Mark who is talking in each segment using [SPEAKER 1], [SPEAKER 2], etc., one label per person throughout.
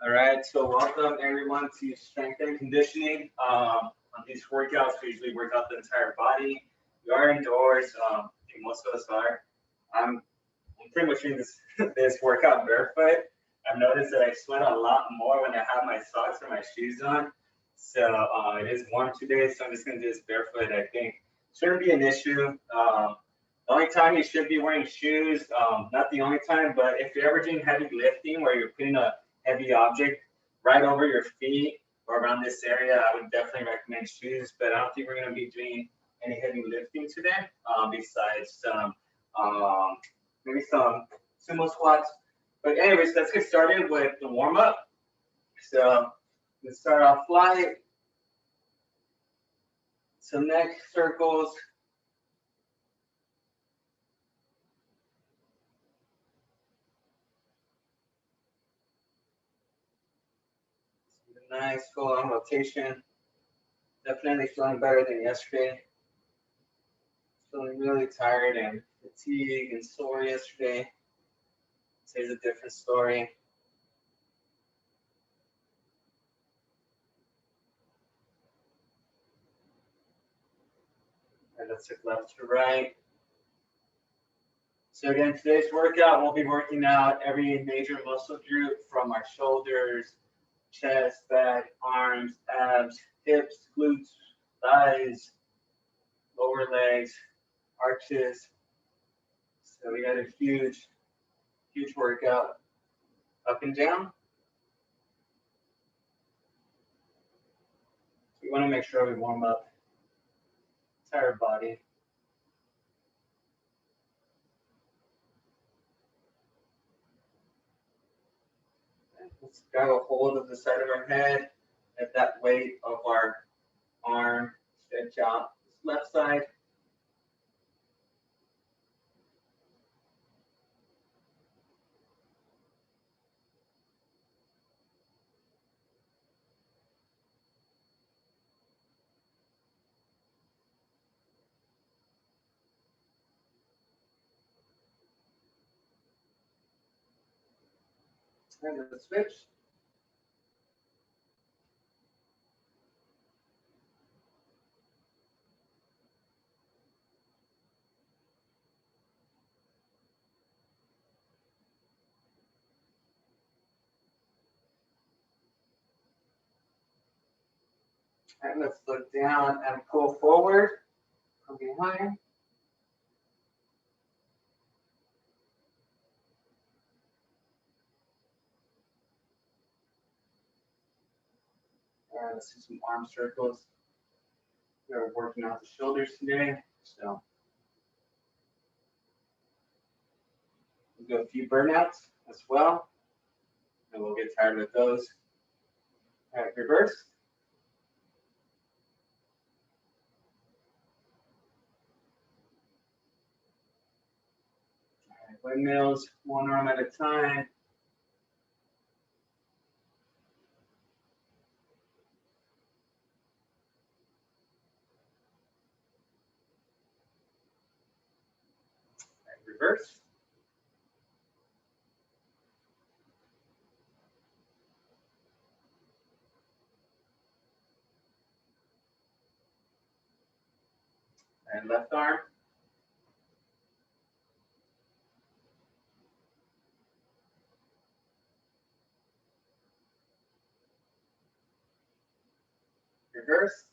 [SPEAKER 1] All right, so welcome everyone to Strength and Conditioning. On these workouts, we usually work out the entire body. We are indoors. I think most of us are. I'm, I'm pretty much doing this this workout barefoot. I've noticed that I sweat a lot more when I have my socks or my shoes on. So it is warm today, so I'm just gonna do this barefoot. I think shouldn't be an issue. The only time you should be wearing shoes, not the only time, but if you're ever doing heavy lifting where you're putting a heavy object right over your feet or around this area, I would definitely recommend shoes. But I don't think we're going to be doing any heavy lifting today, besides some maybe some sumo squats. But anyways, let's get started with the warm up. So let's start off light. Some neck circles. Nice full on rotation. Definitely feeling better than yesterday. Feeling really tired and fatigued and sore yesterday. Today's a different story. And let's take left to right. So again, today's workout, we'll be working out every major muscle group from our shoulders, chest, back, arms, abs, hips, glutes, thighs, lower legs, arches. So we got a huge workout up and down. So we want to make sure we warm up the entire body. Let's grab a hold of the side of our head. Let that weight of our arm stretch out this left side. And let's switch. And let's look down and pull forward from behind. And let's do some arm circles. We're working out the shoulders today, so we'll do a few burnouts as well, and we'll get tired with those. All right, reverse. All right, windmills, one arm at a time. All right, reverse. And left arm. Reverse.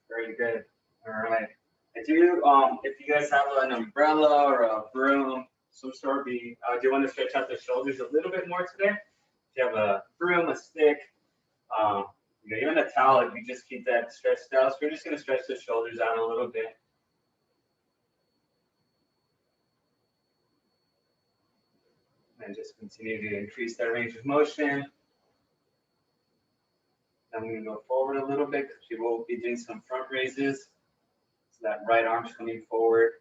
[SPEAKER 1] Very good. All right. I do, if you guys have an umbrella or a broom, some sort, I do want to stretch out the shoulders a little bit more today. If you have a broom, a stick, um, even a towel, you just keep that stretched out. So we're just going to stretch the shoulders out a little bit. And just continue to increase that range of motion. I'm going to go forward a little bit because we will be doing some front raises. So that right arm's coming forward.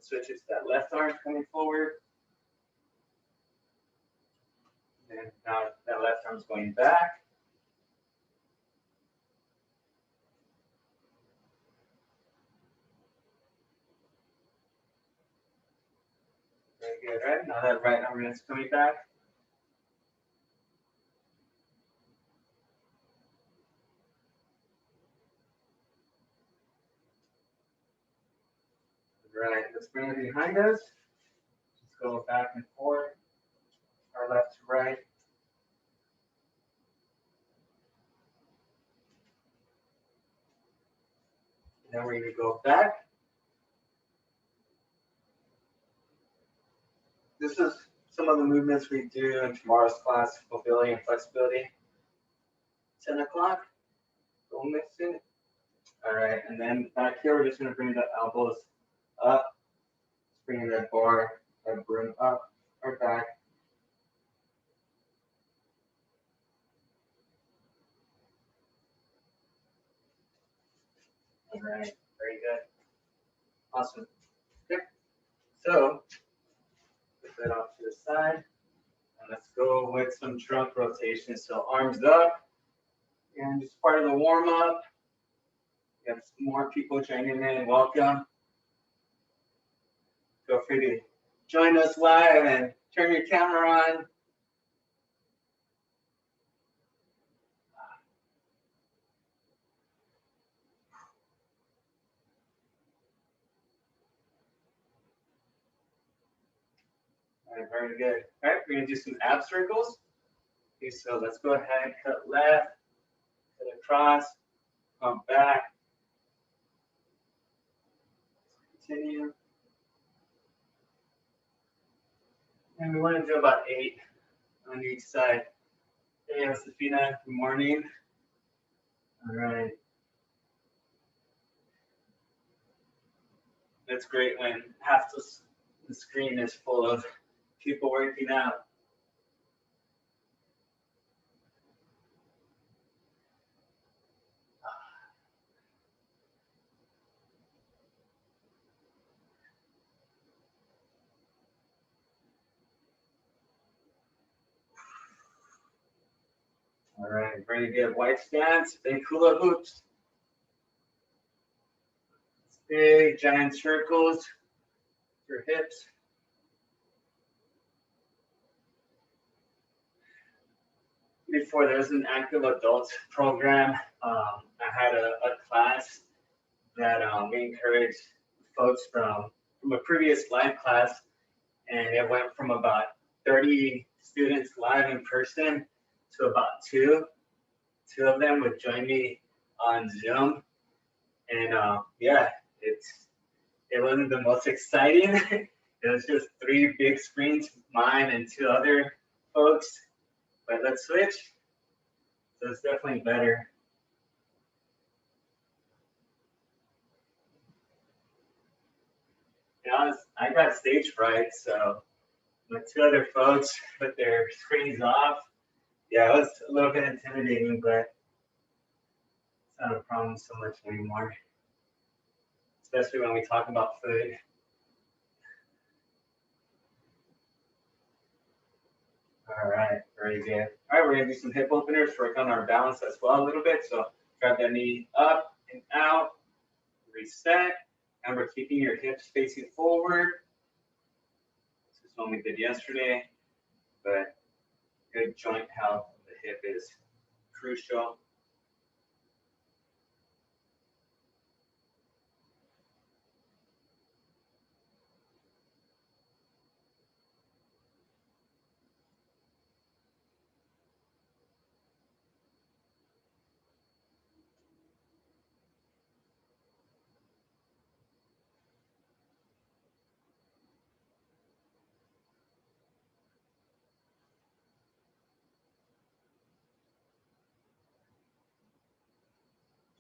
[SPEAKER 1] Switch it to that left arm coming forward. And now that left arm's going back. Very good, right? Now that right arm is coming back. Right, let's bring it behind us. Just go back and forth, our left to right. Then we're going to go back. This is some of the movements we do in tomorrow's class, mobility and flexibility. 10 o'clock, don't miss it. All right, and then back here, we're just going to bring the elbows up, bringing that bar, that broom up or back. All right, very good. Awesome. Yep. So, put that off to the side. And let's go with some trunk rotation. So arms up. And just part of the warm up. We have some more people joining in. Welcome. Feel free to join us live and turn your camera on. All right, very good. All right, we're going to do some ab circles. Okay, so let's go ahead, cut left, cut across, come back. Continue. And we want to do about 8 on each side. Hey, Josefina, good morning. All right. That's great when half the screen is full of people working out. All right, very good. White stance, big hula hoops. Big giant circles, your hips. Before there was an active adults program, I had a class that we encouraged folks from a previous live class, and it went from about 30 students live in person to about 2. 2 of them would join me on Zoom, and yeah, it wasn't the most exciting. It was just 3 big screens, mine and 2 other folks. But let's switch. So it's definitely better. To be honest, I got stage fright, so with 2 other folks with their screens off, yeah, it was a little bit intimidating, but it's not a problem so much anymore. Especially when we talk about food. All right, very good. All right, we're gonna do some hip openers, work on our balance as well a little bit. So grab that knee up and out, reset, and we're keeping your hips facing forward. This is one we did yesterday, but good joint health of the hip is crucial.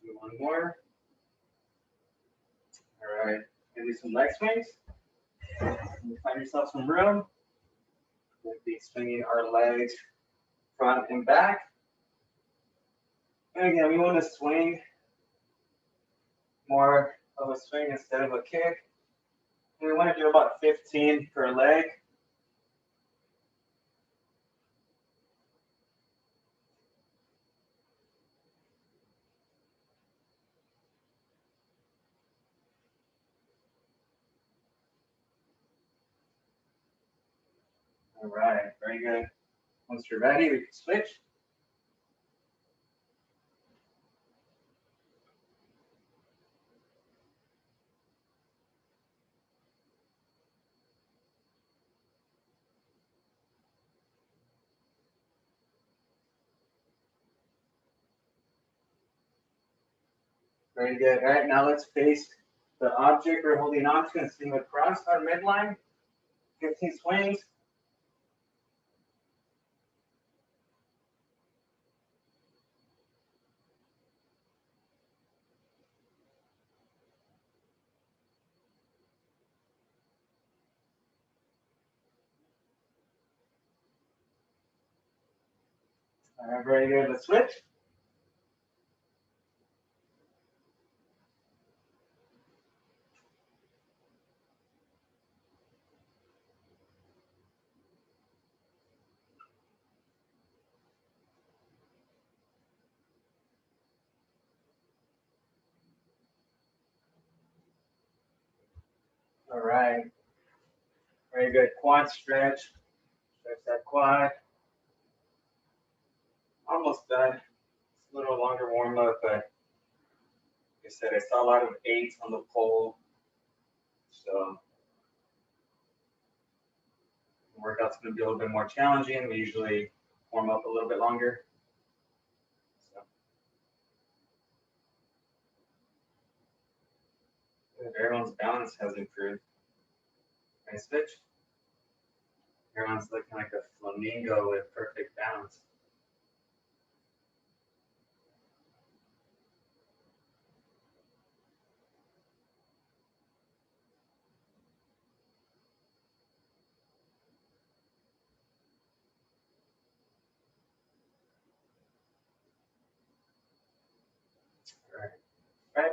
[SPEAKER 1] Do one more. All right, and do some leg swings. You find yourself some room. We'll be swinging our legs front and back. And again, we want to swing more of a swing instead of a kick. And we want to do about 15 per leg. All right, very good. Once you're ready, we can switch. Very good. All right, now let's face the object we're holding on to and swing across our midline. 15 swings. All right, very good. Let's switch. All right. Very good. Quad stretch. Stretch that quad. Almost done. It's a little longer warm up, but like I said, I saw a lot of 8s on the pole. So the workout's going to be a little bit more challenging. We usually warm up a little bit longer. So everyone's balance has improved. Nice switch. Everyone's looking like a flamingo with perfect balance. Right.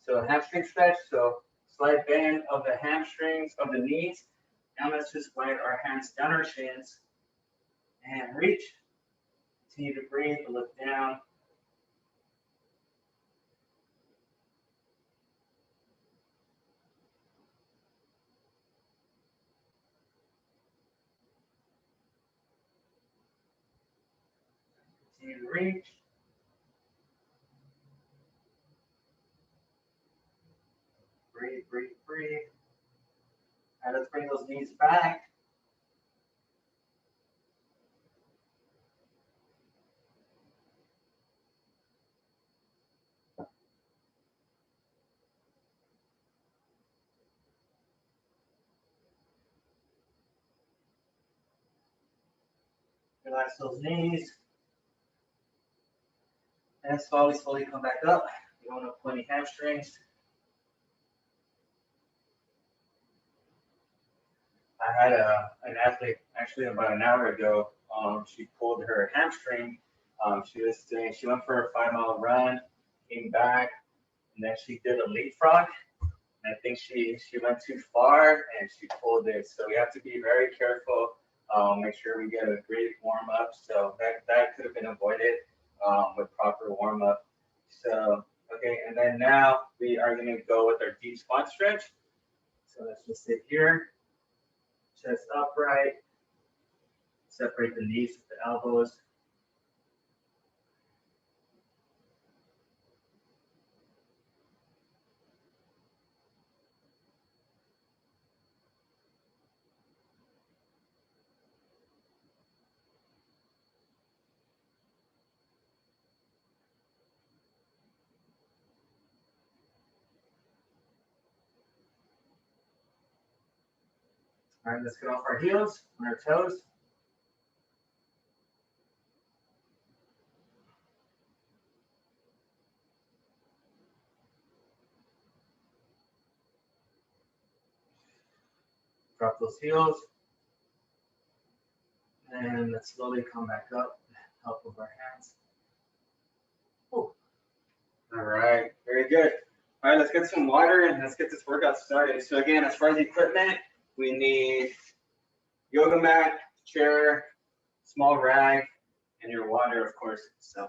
[SPEAKER 1] So hamstring stretch. So slight bend of the hamstrings of the knees. Now let's just glide our hands down our shins and reach. Continue to breathe, look down. Continue to reach. Breathe, breathe, breathe. And let's bring those knees back. Relax those knees. And slowly come back up. You don't want to pull any hamstrings. I had an athlete actually about an hour ago. She pulled her hamstring. She went for a 5-mile run, came back, and then she did a leapfrog. And I think she went too far and she pulled it. So we have to be very careful. Make sure we get a great warm up. So that could have been avoided with proper warm up. So okay, and then now we are going to go with our deep squat stretch. So let's just sit here. Chest upright, separate the knees with the elbows. All right, let's get off our heels on our toes. Drop those heels. And let's slowly come back up, help with our hands. Ooh. All right, very good. All right, let's get some water and let's get this workout started. So again, as far as equipment, we need yoga mat, chair, small rag, and your water, of course. So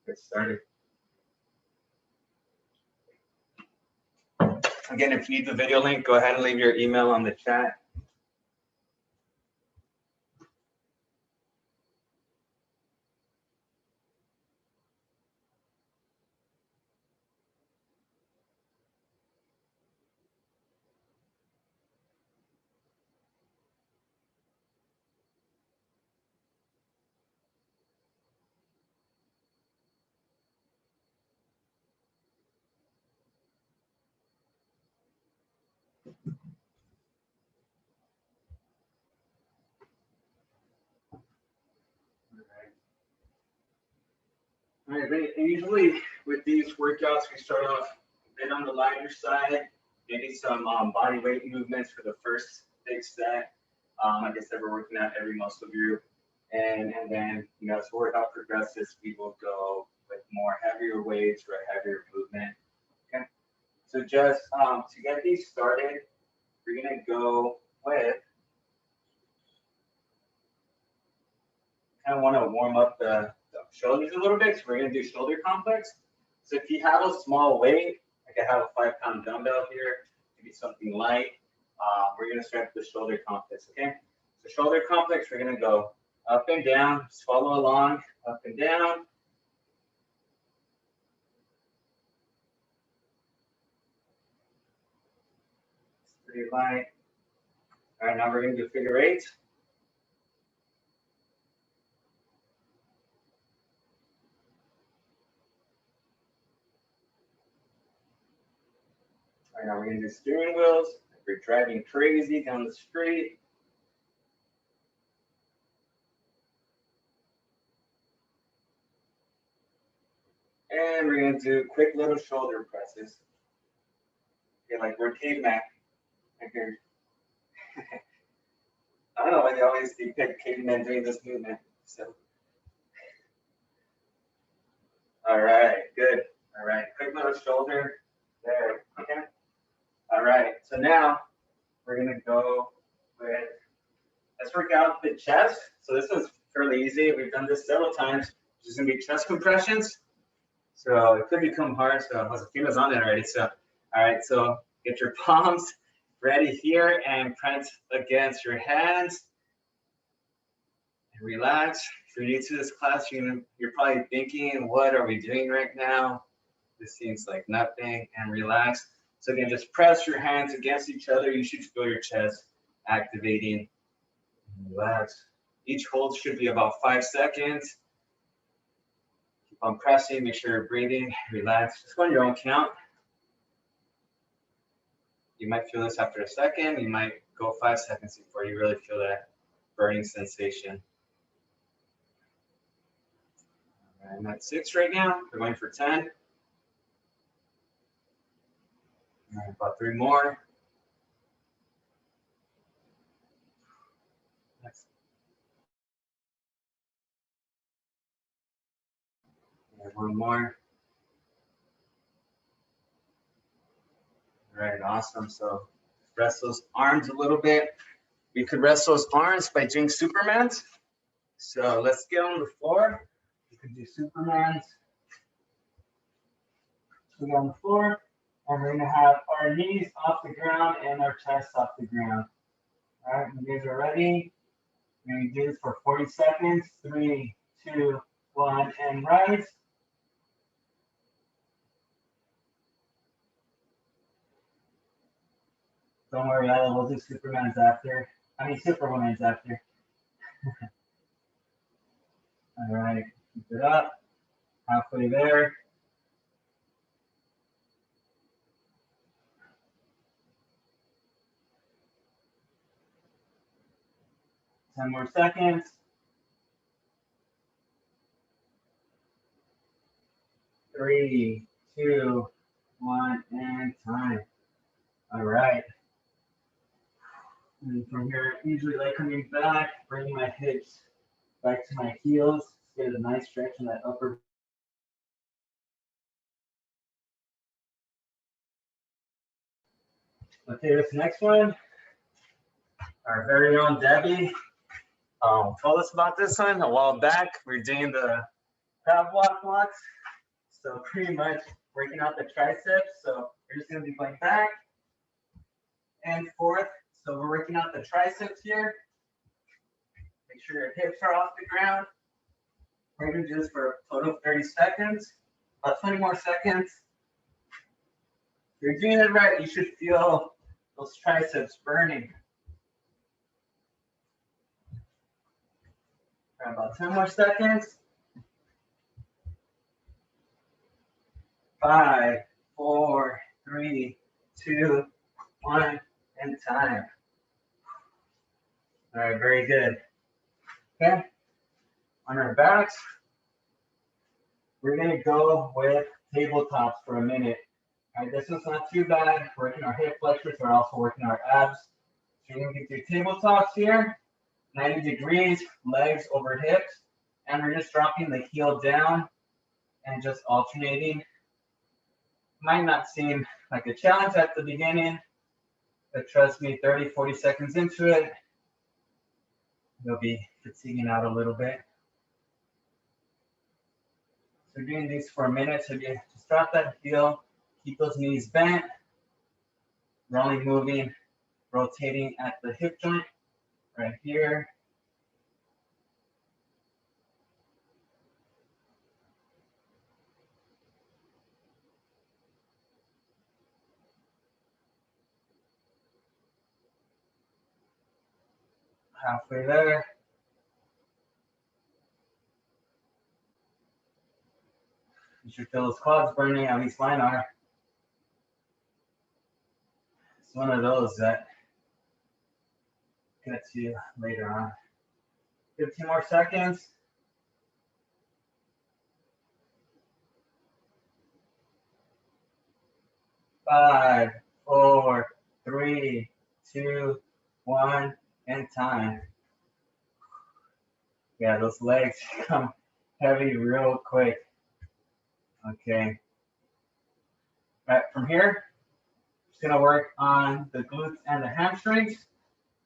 [SPEAKER 1] get started. Again, if you need the video link, go ahead and leave your email on the chat. All right, great. And usually with these workouts, we start off a bit on the lighter side, maybe some body weight movements for the first big set. I guess that we're working out every muscle group. And then, as the workout progresses, we will go with more heavier weights or a heavier movement. Okay. So just to get these started, we're going to go with, kind of want to warm up the shoulders a little bit. So we're going to do shoulder complex. So if you have a small weight, like I have a 5-pound dumbbell here, maybe something light, we're going to start with the shoulder complex, okay? So shoulder complex, we're going to go up and down, just follow along, up and down. It's pretty light. All right, now we're going to do figure eight. All right, now we're going to do steering wheels. If you're driving crazy down the street. And we're going to do quick little shoulder presses. Okay, like we're caveman. Like here. I don't know why they always depict cavemen doing this movement. So, all right, good. All right, quick little shoulder there. Okay. All right, so now we're gonna go with, let's work out the chest. So this is fairly easy. We've done this several times. This is gonna be chest compressions. So it could become hard. So Josefina's on it already. So, all right, so get your palms ready here and press against your hands. And relax. If you're new to this class, you're probably thinking, what are we doing right now? This seems like nothing. And relax. So again, just press your hands against each other. You should feel your chest activating. Relax. Each hold should be about 5 seconds. Keep on pressing. Make sure you're breathing. Relax. Just go on your own count. You might feel this after a second. You might go 5 seconds before you really feel that burning sensation. All right, I'm at 6 right now. We're going for 10. All right, about 3 more. Next. All right, 1 more. All right, awesome. So rest those arms a little bit. We could rest those arms by doing Supermans. So let's get on the floor. We could do Supermans. So we get on the floor, and we're gonna have our knees off the ground and our chest off the ground. All right, you guys are ready? We're gonna do this for 40 seconds. 3, 2, 1, and rise. Don't worry, Ella, we'll do Superman's after. Superwoman's after. All right, keep it up. Halfway there. Ten more seconds. 3, 2, 1, and time. All right. And from here, usually like coming back, bringing my hips back to my heels. Get a nice stretch in that upper. Okay, this next one, our very own Debbie told us about this one a while back. We're doing the crab walk blocks. So pretty much working out the triceps. So we're just gonna be going back and forth. So we're working out the triceps here. Make sure your hips are off the ground. We're gonna do this for a total of 30 seconds, about 20 more seconds. If you're doing it right, you should feel those triceps burning. Right, about 10 more seconds. 5, 4, 3, 2, 1, and time. All right, very good. Okay, on our backs. We're gonna go with tabletops for a minute. All right, this one's not too bad. Working our hip flexors, we're also working our abs. So you're gonna get your tabletops here, 90 degrees, legs over hips, and we're just dropping the heel down and just alternating. Might not seem like a challenge at the beginning, but trust me, 30, 40 seconds into it, you'll be fatiguing out a little bit. So doing these for a minute, so you just drop that heel, keep those knees bent. We're only moving, rotating at the hip joint right here. Halfway there. You should feel those quads burning, at least mine are. It's one of those that gets you later on. 15 more seconds. 5, 4, 3, 2, 1, and time. Yeah, those legs come heavy real quick. Okay. All right, from here, just gonna work on the glutes and the hamstrings.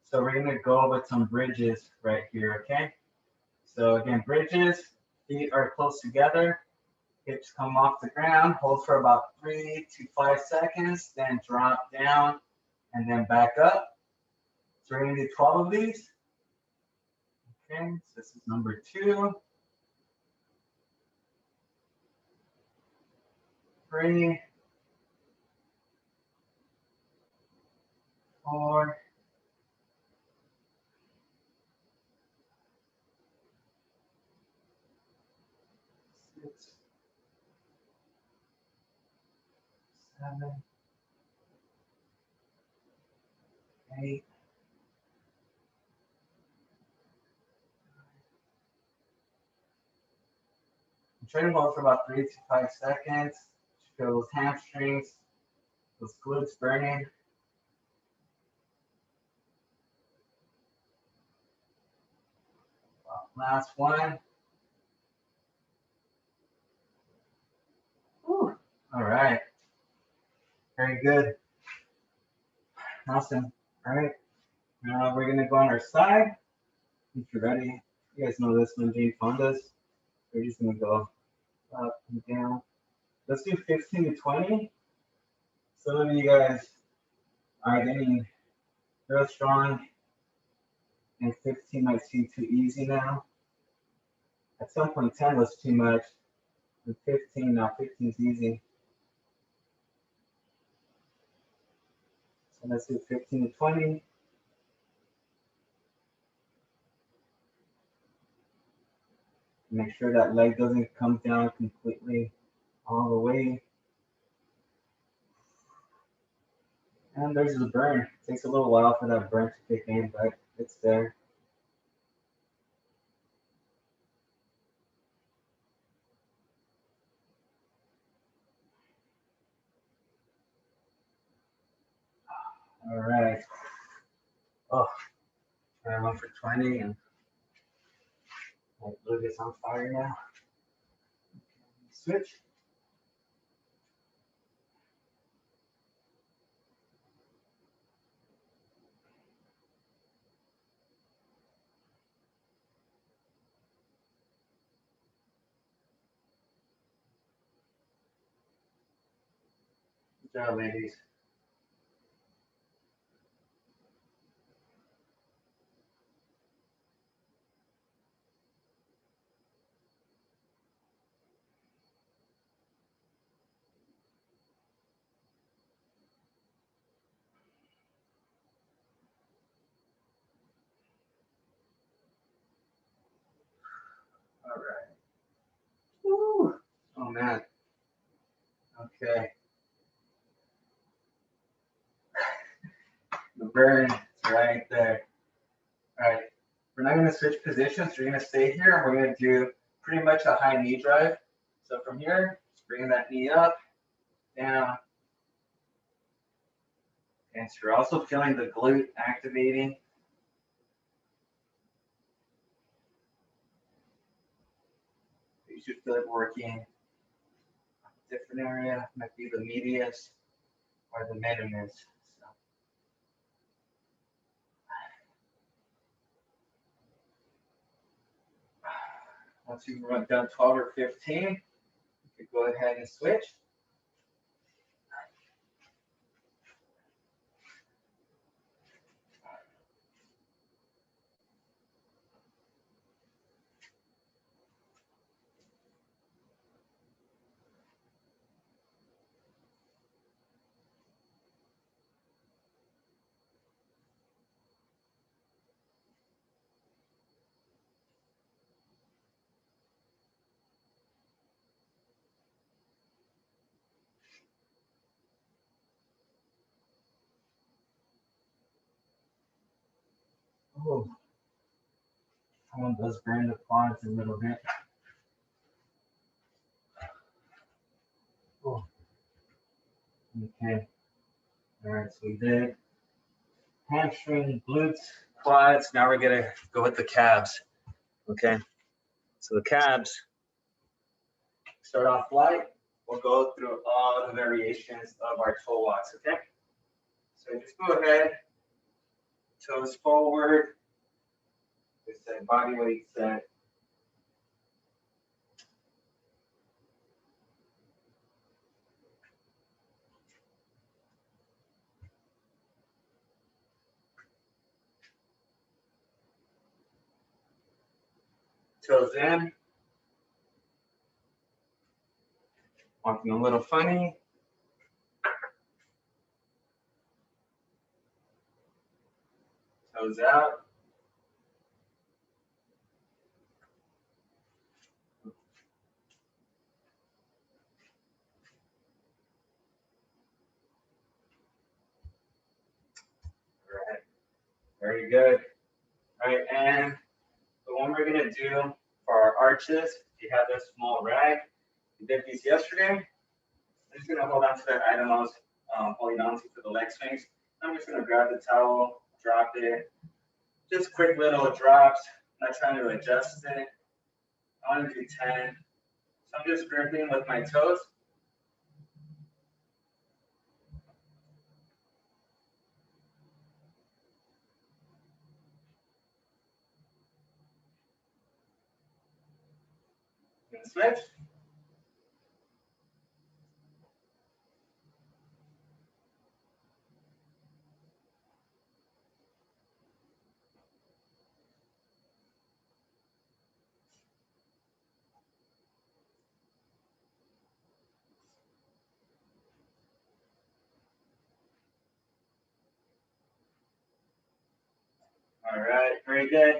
[SPEAKER 1] So we're gonna go with some bridges right here, okay? So again, bridges, feet are close together, hips come off the ground, hold for about 3 to 5 seconds, then drop down and then back up. So we're gonna do 12 of these. Okay, so this is number 2. 3, 4, 6, 7, 8. I'm trying to hold for about 3 to 5 seconds. Feel those hamstrings, those glutes burning. Last one. Whew. All right. Very good. Awesome. All right. Now we're gonna go on our side. If you're ready, you guys know this one, Jane Fonda's. We're just gonna go up and down. Let's do 15 to 20. Some of you guys are getting real strong, and 15 might seem too easy now. At some point, 10 was too much. And 15, now 15 is easy. So let's do 15 to 20. Make sure that leg doesn't come down completely all the way. And there's the burn. It takes a little while for that burn to kick in, but it's there. All right. Oh, I went for 20 and my glute is on fire now. Switch. Good job, ladies. All right. Woo. Oh man. Okay. The burn is right there. All right. We're not going to switch positions. We're going to stay here. We're going to do pretty much a high knee drive. So from here, just bring that knee up, down. And so you're also feeling the glute activating. You should feel it working. Different area, might be the medius or the minimus. So. Once you've done 12 or 15, you could go ahead and switch. Oh, someone does burn the quads a little bit. Oh. Okay. All right, so we did hamstring, glutes, quads. Now we're gonna go with the calves. Okay. So the calves start off light. We'll go through all the variations of our toe walks. Okay. So just go ahead, toes forward. Just set body weight set. Toes in. Walking a little funny. Toes out. All right. Very good. All right, and the one we're gonna do for our arches, if you have this small rag, we did these yesterday. I'm just gonna hold on to that item I was holding on to for the leg swings. I'm just gonna grab the towel, drop it. Just quick little drops, not trying to adjust it. I want to do 10. So I'm just gripping with my toes. And switch. All right, very good.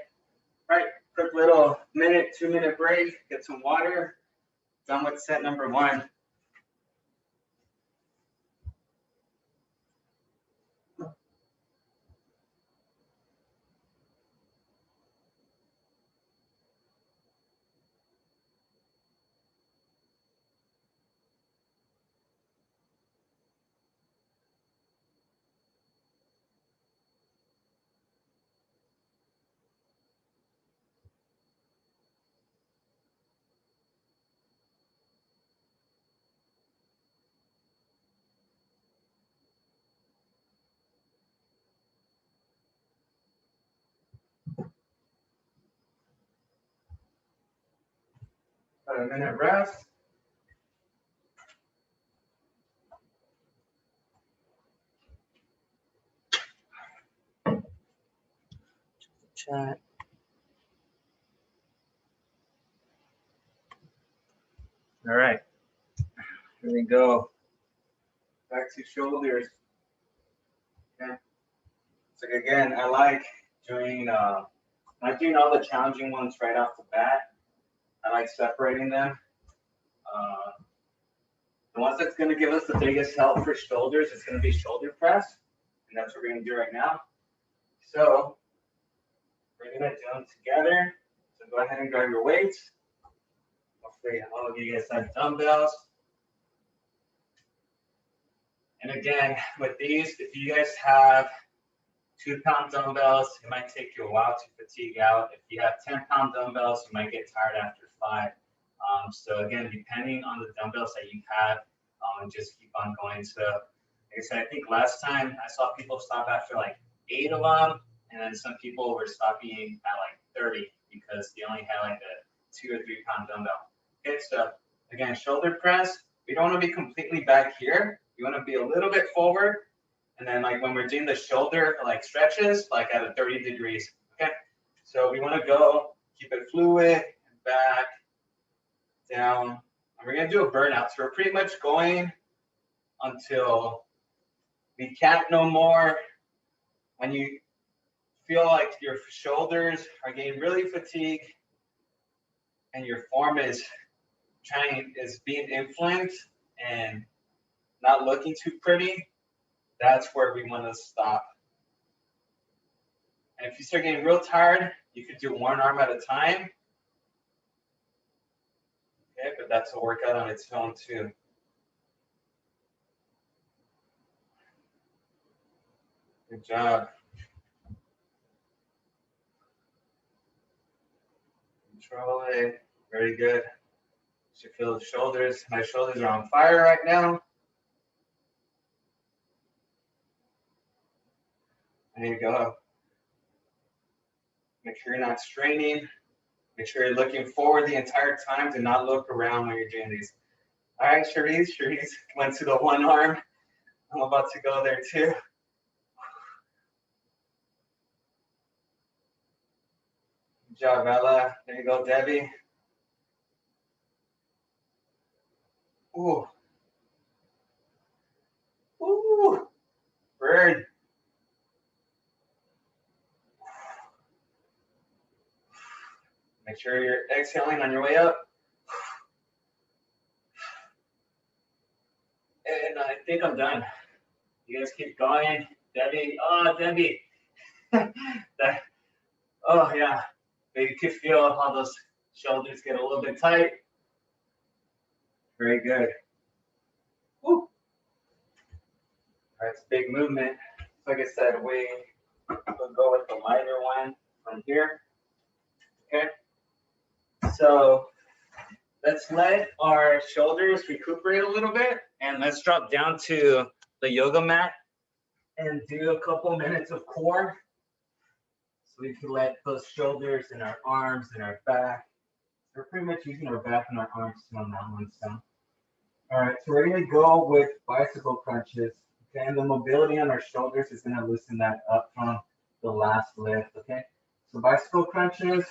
[SPEAKER 1] All right, quick little minute, 2-minute break, get some water. Done with set number 1. About a minute rest. Chat. All right, here we go. Back to shoulders. Okay. So again, I like doing not doing all the challenging ones right off the bat. I like separating them. The ones that's going to give us the biggest help for shoulders is going to be shoulder press, and that's what we're going to do right now. So we're going to do them together. So go ahead and grab your weights. hopefully all of you guys have dumbbells. And again, with these, if you guys have 2-pound dumbbells, it might take you a while to fatigue out. If you have 10-pound dumbbells, you might get tired after 5. So again, depending on the dumbbells that you have, just keep on going. So like I said, I think last time I saw people stop after like 8 of them, and then some people were stopping at like 30 because they only had like a 2 or 3-pound dumbbell. Okay, so again, shoulder press. We don't want to be completely back here. You want to be a little bit forward. And then like when we're doing the shoulder like stretches, like at a 30 degrees, okay? So we want to go, keep it fluid, back, down. And we're gonna do a burnout. So we're pretty much going until we can't no more. When you feel like your shoulders are getting really fatigued and your form is being influenced and not looking too pretty, that's where we want to stop. And if you start getting real tired, you could do one arm at a time. Okay, but that's a workout on its own too. Good job. Control it. Very good. You should feel the shoulders. My shoulders are on fire right now. There you go. Make sure you're not straining. Make sure you're looking forward the entire time. Do not look around when you're doing these. All right, Cherise went to the one arm. I'm about to go there too. Good job, Ella. There you go, Debbie. Ooh. Ooh. Bird. Make sure you're exhaling on your way up. And I think I'm done. You guys keep going. Debbie. Oh, Debbie. Oh, yeah. But you can feel how those shoulders get a little bit tight. Very good. Woo. All right, it's a big movement. Like I said, we'll go with the lighter one from here. Okay. So let's let our shoulders recuperate a little bit, and let's drop down to the yoga mat and do a couple minutes of core. So we can let those shoulders and our arms and our back. We're pretty much using our back and our arms on that one. So, all right, so we're gonna go with bicycle crunches. Okay, and the mobility on our shoulders is gonna loosen that up from the last lift. Okay, so bicycle crunches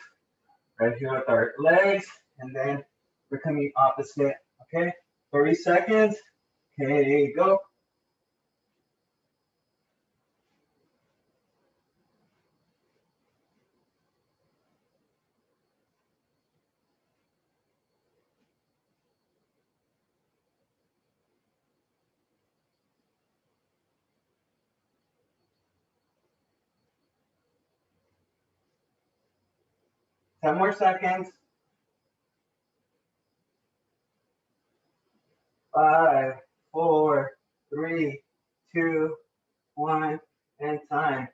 [SPEAKER 1] right here with our legs, and then we're coming opposite. Okay, 30 seconds. Okay, go. Ten more seconds. 5, 4, 3, 2, 1, and time.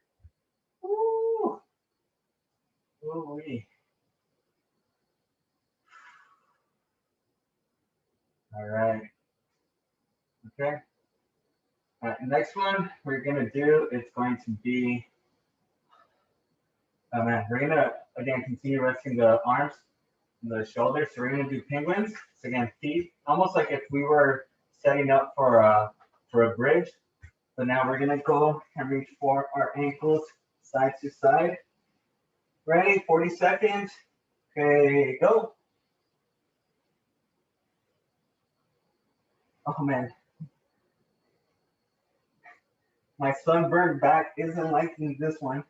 [SPEAKER 1] Woo! Woo-wee. All right. Okay. All right, next one we're gonna do, it's going to be, we're gonna again continue resting the arms and the shoulders. So we're gonna do penguins. So again, feet, almost like if we were setting up for a bridge. But now we're gonna go and reach for our ankles side to side. Ready? 40 seconds. Okay, go. Oh man. My sunburned back isn't liking this one.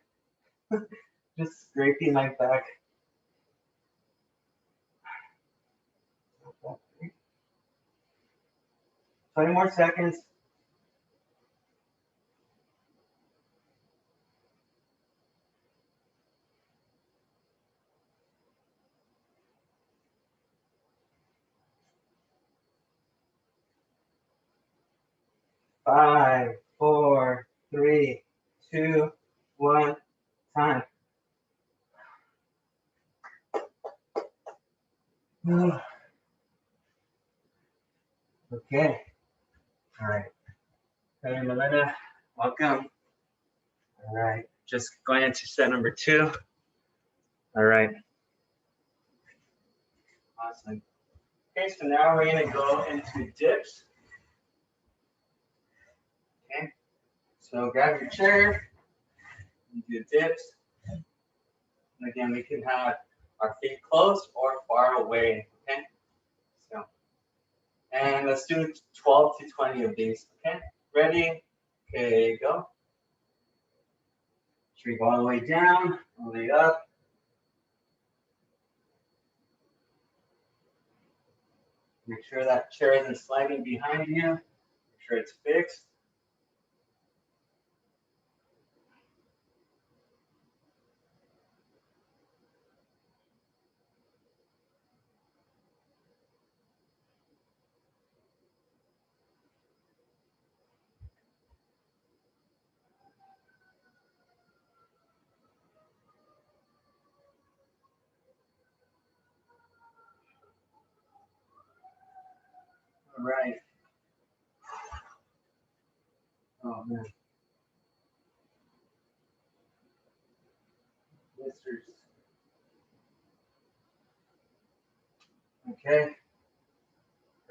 [SPEAKER 1] Just scraping my back. 20 more seconds. 5, 4, 3, 2, 1, time. Okay. All right. Hey, Melinda, welcome. All right. Just going into set number 2. All right. Awesome. Okay, so now we're going to go into dips. Okay. So grab your chair and do dips. And again, we can have our feet close or far away. Okay. So, and let's do 12 to 20 of these. Okay. Ready? Okay, go. Shrink all the way down, all the way up. Make sure that chair isn't sliding behind you. Make sure it's fixed. All right. Oh man. Blisters. Okay.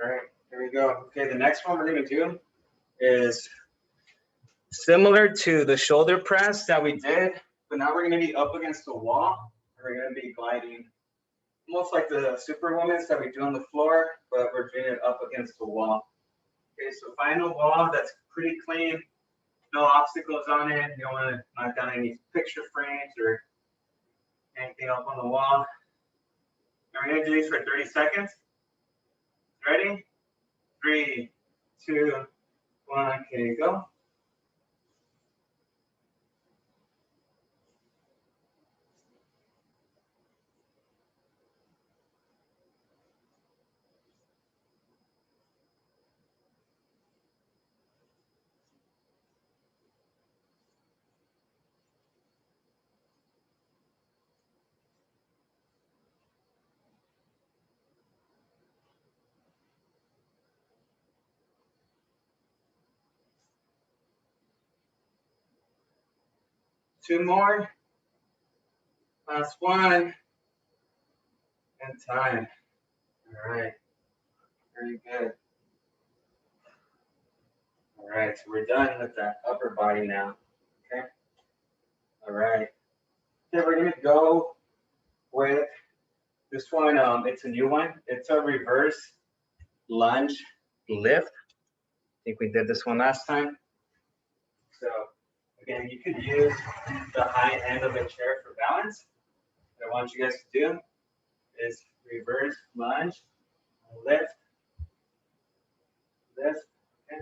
[SPEAKER 1] All right, here we go. Okay, the next one we're gonna do is similar to the shoulder press that we did, but now we're gonna be up against the wall. We're gonna be gliding almost like the Superwoman's that we do on the floor, but we're doing it up against the wall. Okay, so find a wall that's pretty clean, no obstacles on it. You don't want to knock down any picture frames or anything up on the wall. And we're gonna do these for 30 seconds. Ready? 3, 2, 1, okay, go. Two more. Last one. And time. All right. Very good. All right. So we're done with that upper body now. Okay. All right. Okay, we're gonna go with this one. It's a new one. It's a reverse lunge lift. I think we did this one last time. So again, you could use the high end of the chair for balance. What I want you guys to do is reverse lunge, lift, lift. Okay.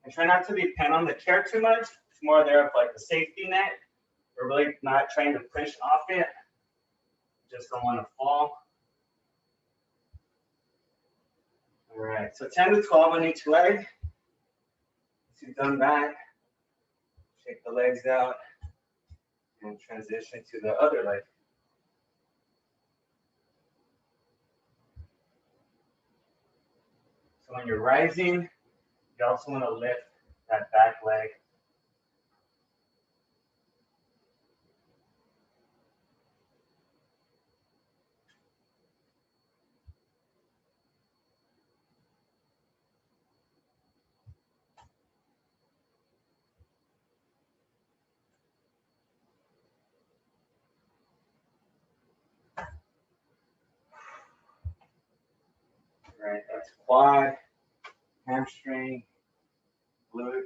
[SPEAKER 1] And try not to depend on the chair too much. It's more there of like a safety net. We're really not trying to push off it. Just don't want to fall. All right, so 10 to 12 on each leg. Once you've done that, shake the legs out and transition to the other leg. So when you're rising, you also want to lift that back leg. All right, that's quad, hamstring, glute,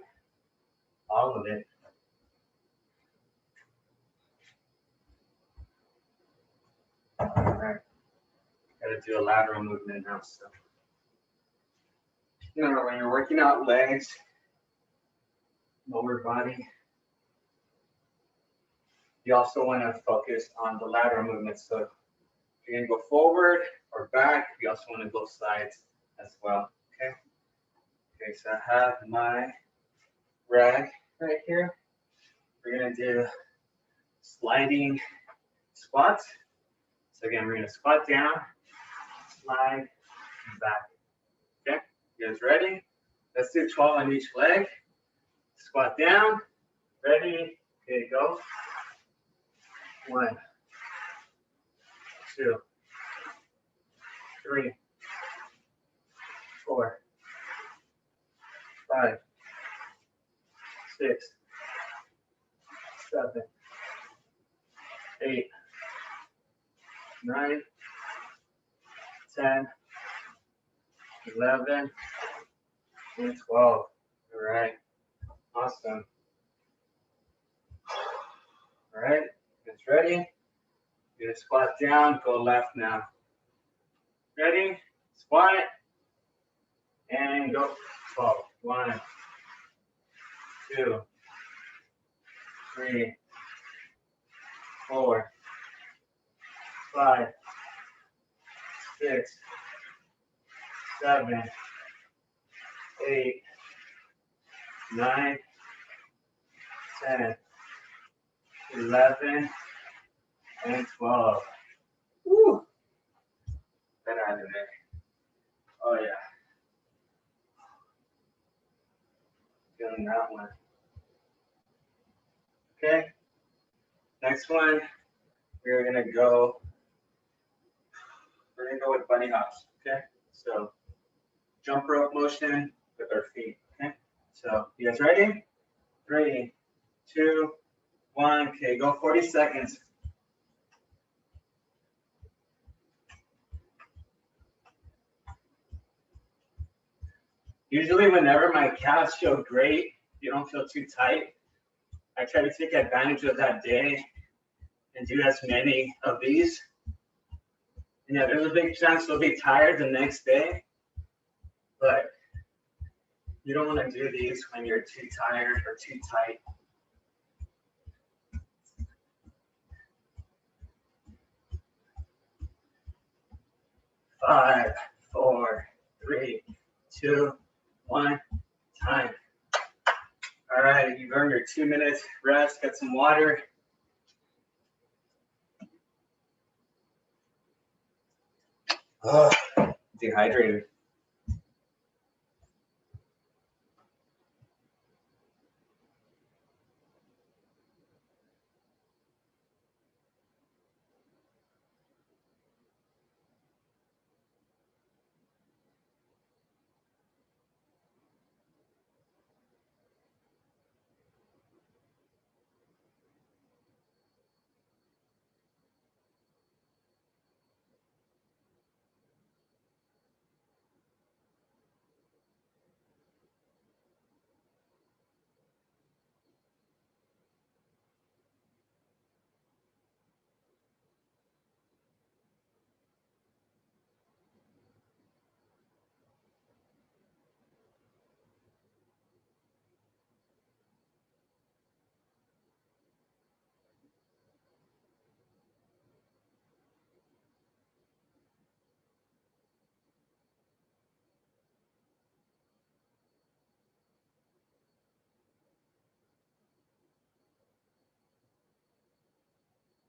[SPEAKER 1] all of it. All right, gotta do a lateral movement now. So, you know, when you're working out legs, lower body, You also want to focus on the lateral movements. So if you're going to go forward or back, you also want to go sides as well. Okay. Okay, so I have my rag right here. We're going to do sliding squats. So again, we're going to squat down, slide, and back. Okay, you guys ready? Let's do 12 on each leg. Squat down. Ready? Okay, go. 1, 2, 3, 4, 5, 6, 7, 8, 9, 10, 11, and 12. All right. Awesome. All right. It's ready. You're gonna squat down, go left now. Ready? Squat. And go. 12. 1, 2, 3, 4, 5, 6, 7, 8, 9, 10, 11, and 12. Woo! Get out of there. Oh yeah. Feeling that one. Okay. Next one, we're gonna go with bunny hops. Okay. So jump rope motion with our feet. Okay. So you guys ready? 3, 2, 1. Okay, go 40 seconds. Usually whenever my calves feel great, you don't feel too tight, I try to take advantage of that day and do as many of these. And yeah, there's a big chance you'll be tired the next day, but you don't want to do these when you're too tired or too tight. Five, 4, 3, 2, 1, time. All right, you've earned your 2 minutes rest, get some water. Oh, dehydrated.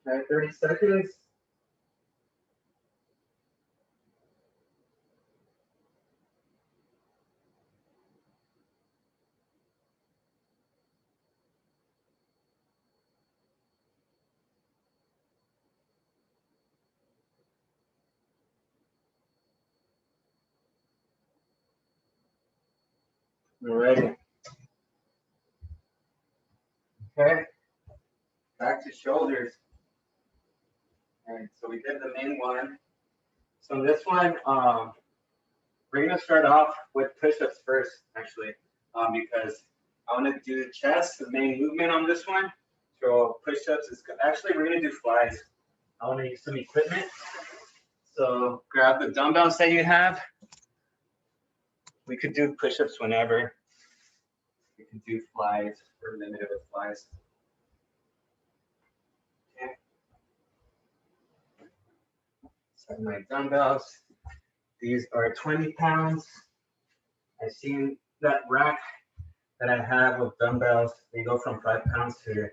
[SPEAKER 1] All right, 30 seconds. All right. Okay. Back to shoulders. All right, so we did the main one. So this one, we're gonna start off with push-ups first, actually, because I want to do the chest, the main movement on this one. So push-ups is actually we're gonna do flies. I want to use some equipment. So grab the dumbbells that you have. We could do push-ups whenever. We can do flies. We're limited with flies. So my dumbbells, these are 20 pounds. I've seen that rack that I have with dumbbells. They go from 5 pounds to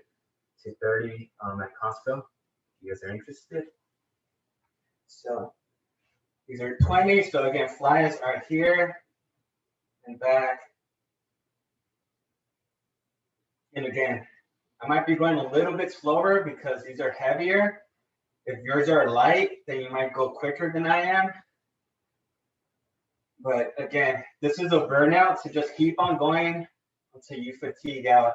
[SPEAKER 1] 30 at Costco. If you guys are interested. So these are 20. So again, flies are here and back. And again, I might be going a little bit slower because these are heavier. If yours are light, then you might go quicker than I am. But again, this is a burnout, so just keep on going until you fatigue out.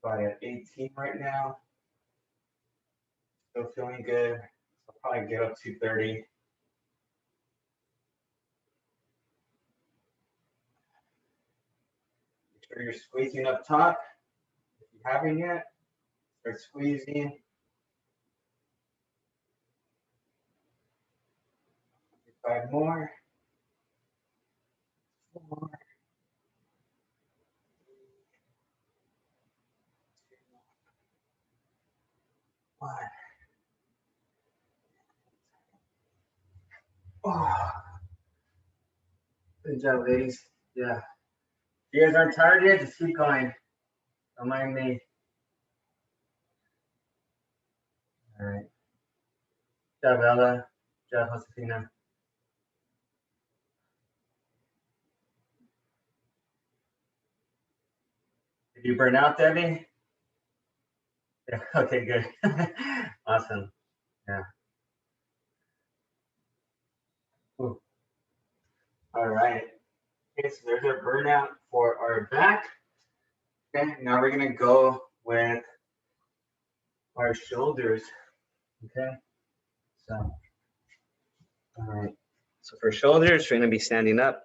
[SPEAKER 1] Probably at 18 right now. Still feeling good. I'll probably get up to 30. Make sure you're squeezing up top. If you haven't yet, start squeezing. 5 more. 4 more. 1. Oh. Good job, ladies. Yeah. If you guys aren't tired yet, just keep going. Don't mind me. All right. Good job, Ella. Good job, Josefina. Did you burn out, Debbie? Yeah. Okay, good. Awesome. Yeah. Ooh. All right. Okay, so there's our burnout for our back. Okay, now we're gonna go with our shoulders. Okay, so all right. So for shoulders, we're gonna be standing up.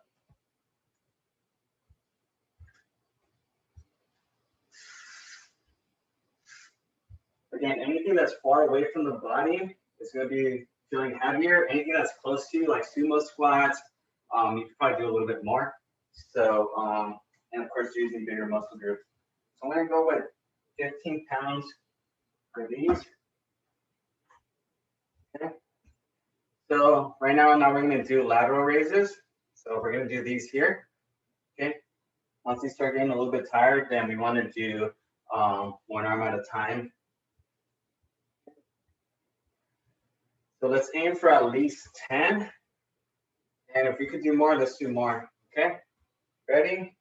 [SPEAKER 1] Again, anything that's far away from the body is gonna be feeling heavier. Anything that's close to you, like sumo squats, you can probably do a little bit more. So, and of course, using bigger muscle groups. So I'm gonna go with 15 pounds for these. Okay. So right now we're gonna do lateral raises. So we're gonna do these here. Okay. Once you start getting a little bit tired, then we want to do 1 arm at a time. So let's aim for at least 10. And if we could do more, let's do more. Okay. Ready?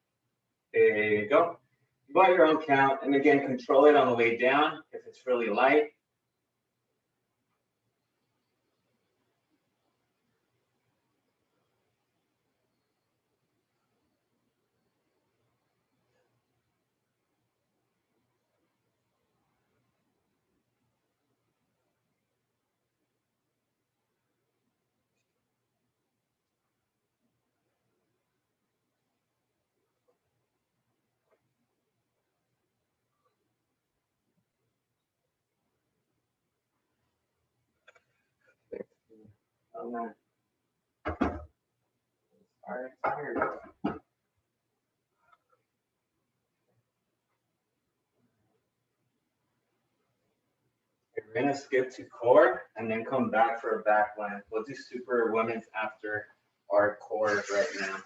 [SPEAKER 1] There you go. You got your own count, and again, control it on the way down if it's really light. Tired. We're gonna skip to core and then come back for a back line. We'll do super women's after our core right now.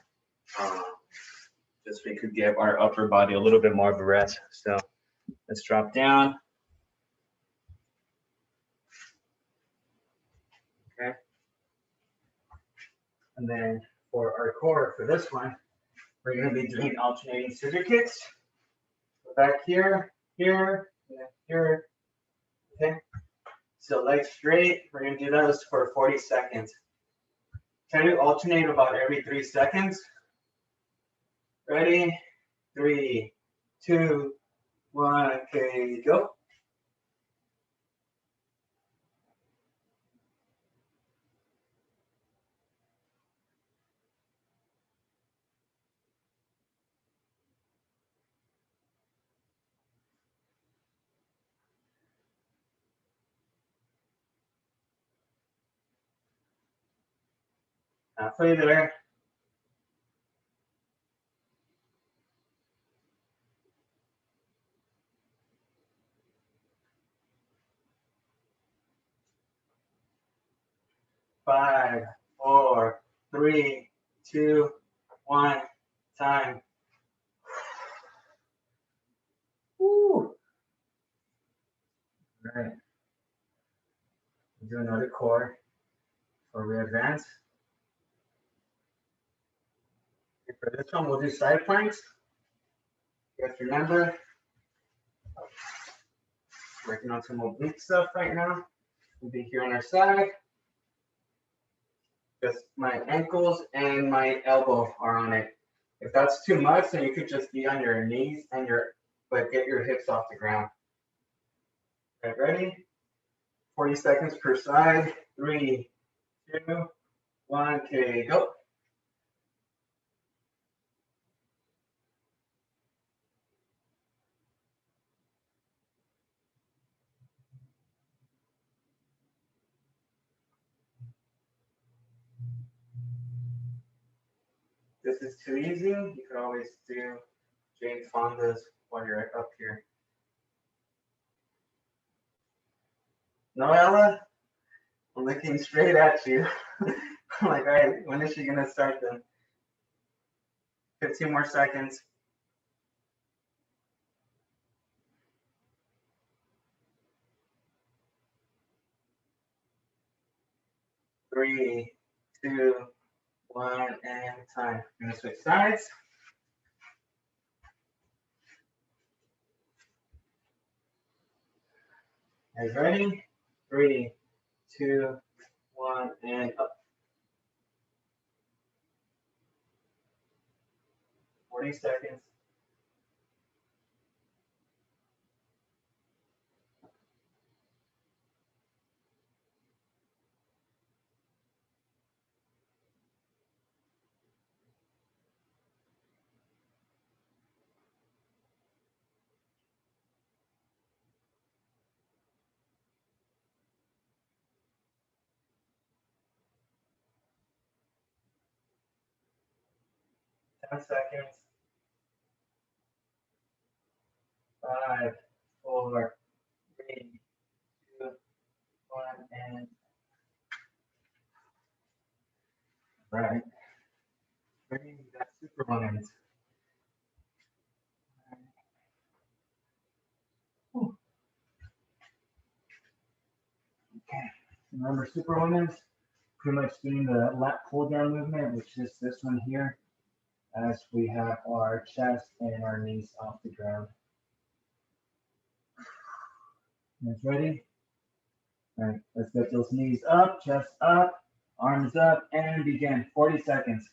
[SPEAKER 1] Just so we could give our upper body a little bit more of a rest. So let's drop down. Okay. And then for our core, for this one, we're gonna be doing alternating scissor kicks. So back here, here, and here. Okay. So legs straight. We're gonna do those for 40 seconds. Try to alternate about every 3 seconds. Ready? 3, 2, 1. Okay, go. Halfway there. Five, four, three, two, one, time. Woo. All right. Do another core before we advance. For this one, we'll do side planks. Just remember, working on some oblique stuff right now. We'll be here on our side. Just my ankles and my elbow are on it. If that's too much, then you could just be on your knees and but get your hips off the ground. Okay, ready? 40 seconds per side. 3, 2, 1, okay, go. This is too easy. You can always do Jane Fonda's while you're up here. No, Ella? I'm looking straight at you. I'm like, all right, when is she gonna start then? 15 more seconds. 3, 2, 1, and time. I'm gonna switch sides. Guys ready? 3, 2, 1, and up. 40 seconds. Seconds. 5, 4, 3, 2, 1, and right. Ready? We got Superwoman. Okay. Remember Superwoman's pretty much doing the lat pull down movement, which is this one here, as we have our chest and our knees off the ground. Guys ready? All right, let's get those knees up, chest up, arms up, and begin. 40 seconds.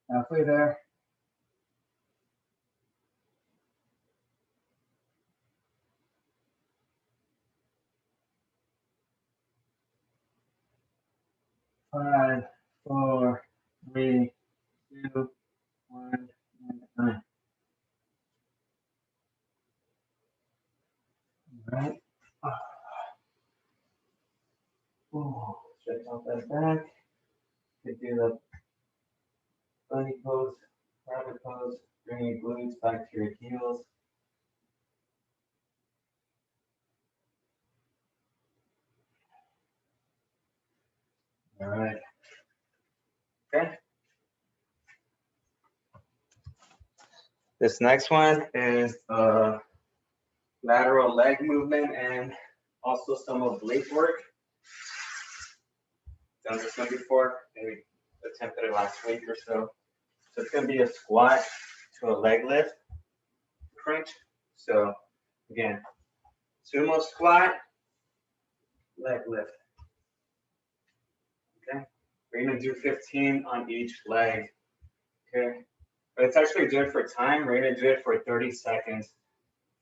[SPEAKER 1] Halfway there. Five, four, three, two, one, and time. All right. Ooh, stretch out that back. Could do the bunny pose, rabbit pose, bring your glutes back to your heels. All right. Okay. This next one is lateral leg movement and also some oblique work. Done this one before, maybe attempted it last week or so. So it's gonna be a squat to a leg lift crunch. So again, sumo squat, leg lift. Okay, we're gonna do 15 on each leg. Okay, but it's actually good for time. We're gonna do it for 30 seconds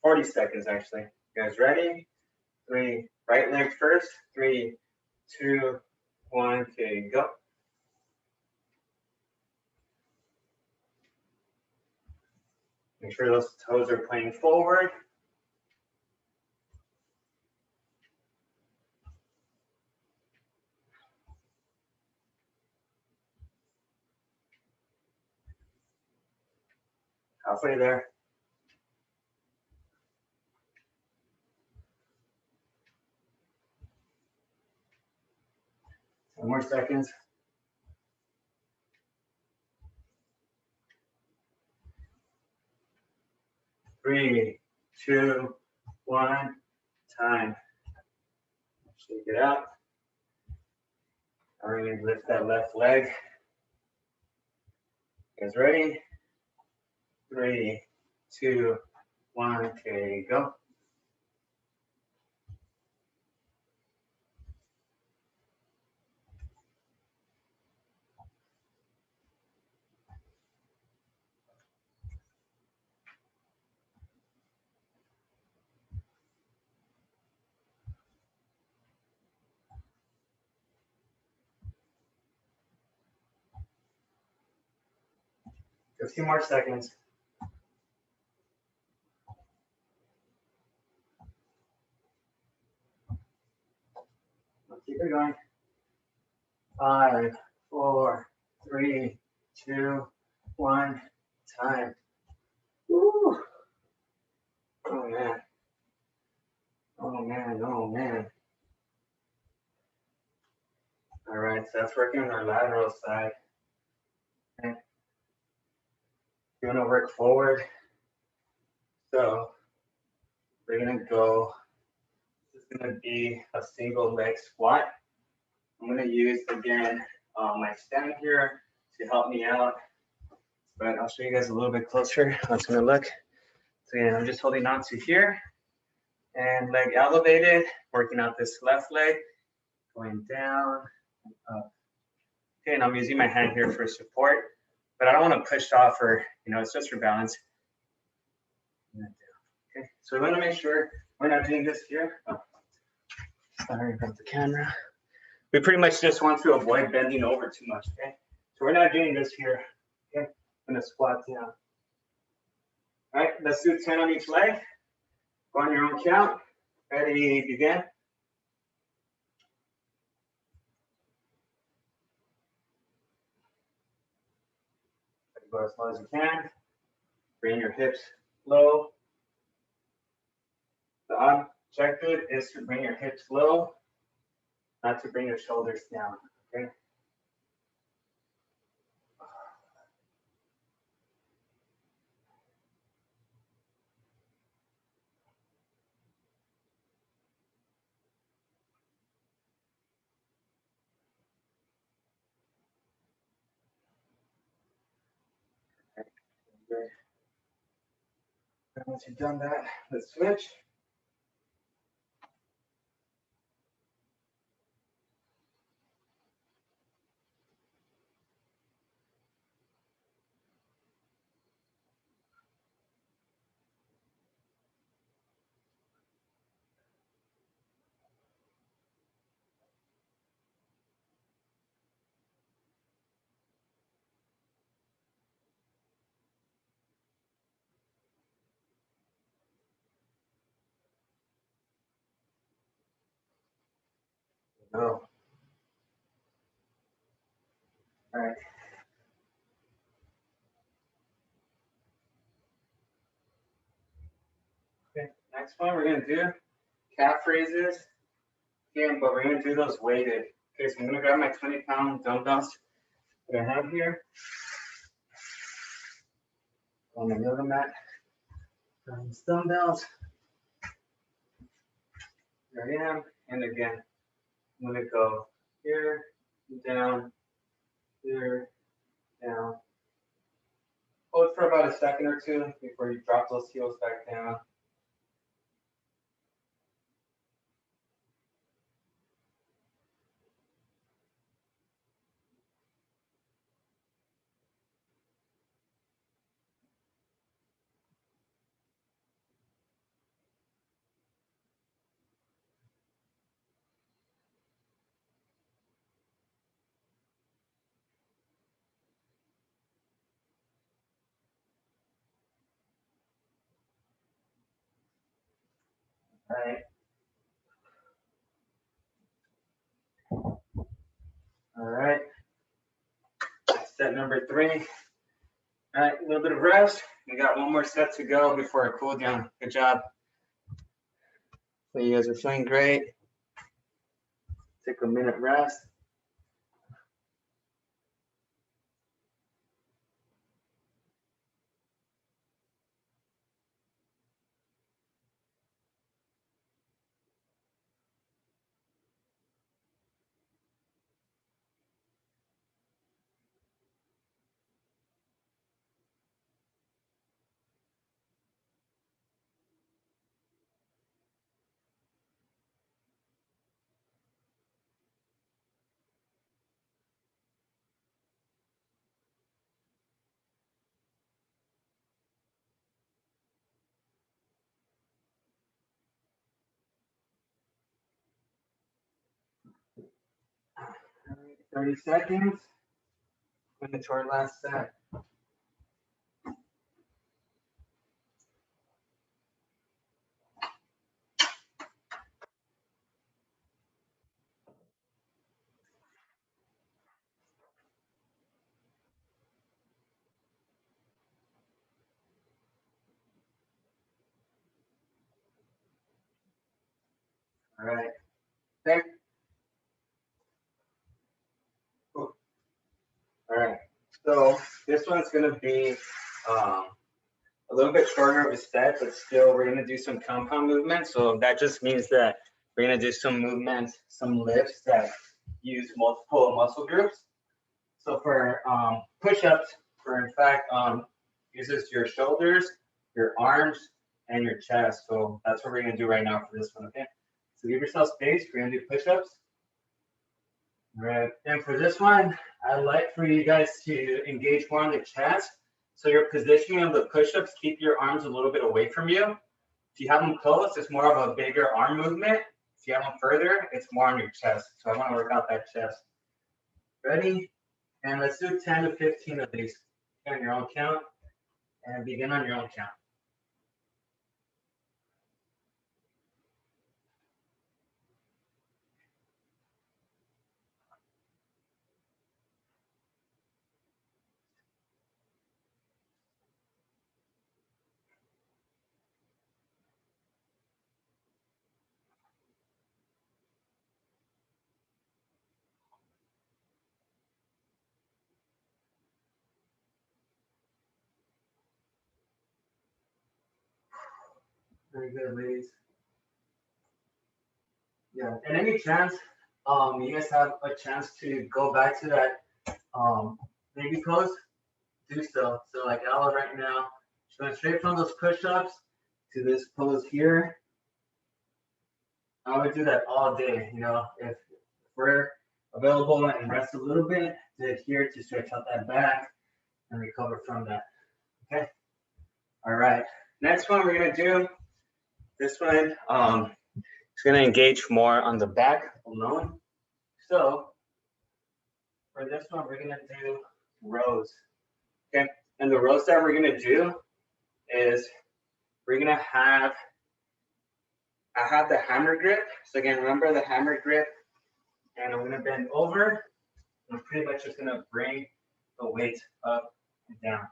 [SPEAKER 1] 40 seconds actually. You guys ready? 3, right leg first. 3, 2, 1, okay, go. Make sure those toes are pointing forward. Halfway there. 10 more seconds. Three, two, one, time. Shake it out. We're going to lift that left leg. You guys ready? 3, 2, 1, okay, go. A few more seconds. Keep it going. 5, 4, 3, 2, 1, time. Woo. Oh man. Oh man, oh man. All right, so that's working on our lateral side. Okay. You want to work forward. So we're gonna go, this is gonna be a single leg squat. I'm gonna use, again, my stand here to help me out, but I'll show you guys a little bit closer how it's gonna look. So yeah, I'm just holding on to here and leg elevated, working out this left leg, going down and up. Okay, and I'm using my hand here for support, but I don't wanna push off or, it's just for balance. Okay, so we wanna make sure we're not doing this here. Oh, sorry about the camera. We pretty much just want to avoid bending over too much, okay? So we're not doing this here, okay? I'm gonna squat down. All right, let's do 10 on each leg. Go on your own count. Ready, begin. Go as low as you can. Bring your hips low. The objective is to bring your hips low, not to bring your shoulders down, okay? Good. And once you've done that, let's switch. Go. All right. Okay, next one we're gonna do calf raises. Again, but we're gonna do those weighted. Okay, so I'm gonna grab my 20-pound dumbbells that I have here on the yoga mat. Grab these dumbbells. There I am. And again, I'm gonna go here, down, here, down. Hold for about a second or two before you drop those heels back down. right. All right. Set number 3. All right, a little bit of rest. We got one more set to go before a cool down. Good job. So you guys are feeling great. Take a minute rest. All right, 30 seconds. Into our last set. All right. Okay. Cool. All right. So this one's going to be a little bit shorter of a set, but still we're going to do some compound movements. So that just means that we're going to do some movements, some lifts that use multiple muscle groups. So for push-ups, in fact, uses your shoulders, your arms, and your chest. So that's what we're going to do right now for this one, okay? So give yourself space. We're going to do push-ups. All right. And for this one, I'd like for you guys to engage more on the chest. So your positioning of the push-ups, keep your arms a little bit away from you. If you have them close, it's more of a bigger arm movement. If you have them further, it's more on your chest. So I want to work out that chest. Ready? And let's do 10 to 15 of these on your own count. And begin on your own count. Very good, ladies. Yeah, and any chance, you guys have a chance to go back to that baby pose, do so. So like Ella right now, she's going straight from those push-ups to this pose here. I would do that all day, you know, if we're available and rest a little bit, do it here to stretch out that back and recover from that, okay? All right, next one we're gonna do, this one, it's gonna engage more on the back alone. So for this one, we're gonna do rows, okay? And the rows that we're gonna do is we're gonna have, I have the hammer grip. So again, remember the hammer grip, and I'm gonna bend over. I'm pretty much just gonna bring the weight up and down.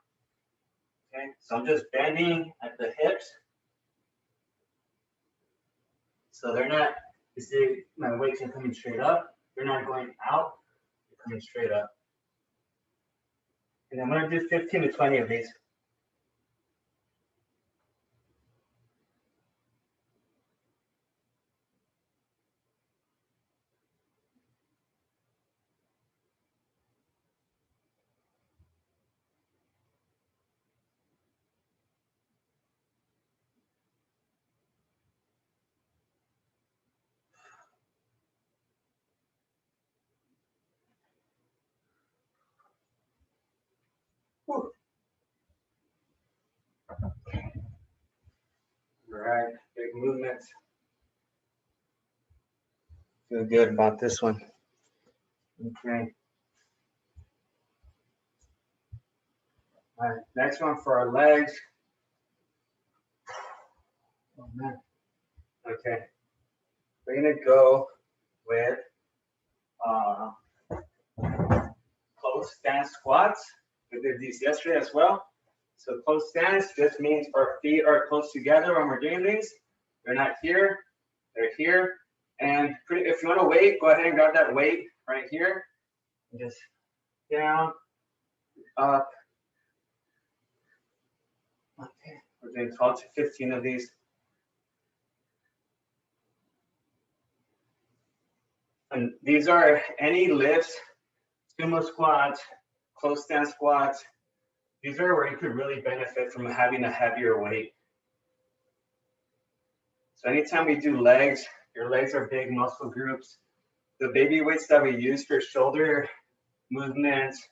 [SPEAKER 1] Okay, so I'm just bending at the hips. So they're not, you see my weights are coming straight up. They're not going out, they're coming straight up. And I'm gonna do 15 to 20 of these. Whew. All right, big movements. Feel good about this one. Okay. All right, next one for our legs. Oh man. Okay, we're gonna go with close stance squats. We did these yesterday as well. So close stance just means our feet are close together when we're doing these. They're not here, they're here. And if you want to wait, go ahead and grab that weight right here. And just down, up. Okay, we're doing 12 to 15 of these. And these are any lifts, sumo squats, close stance squats. These are where you could really benefit from having a heavier weight. So anytime we do legs, your legs are big muscle groups. The baby weights that we use for shoulder movements,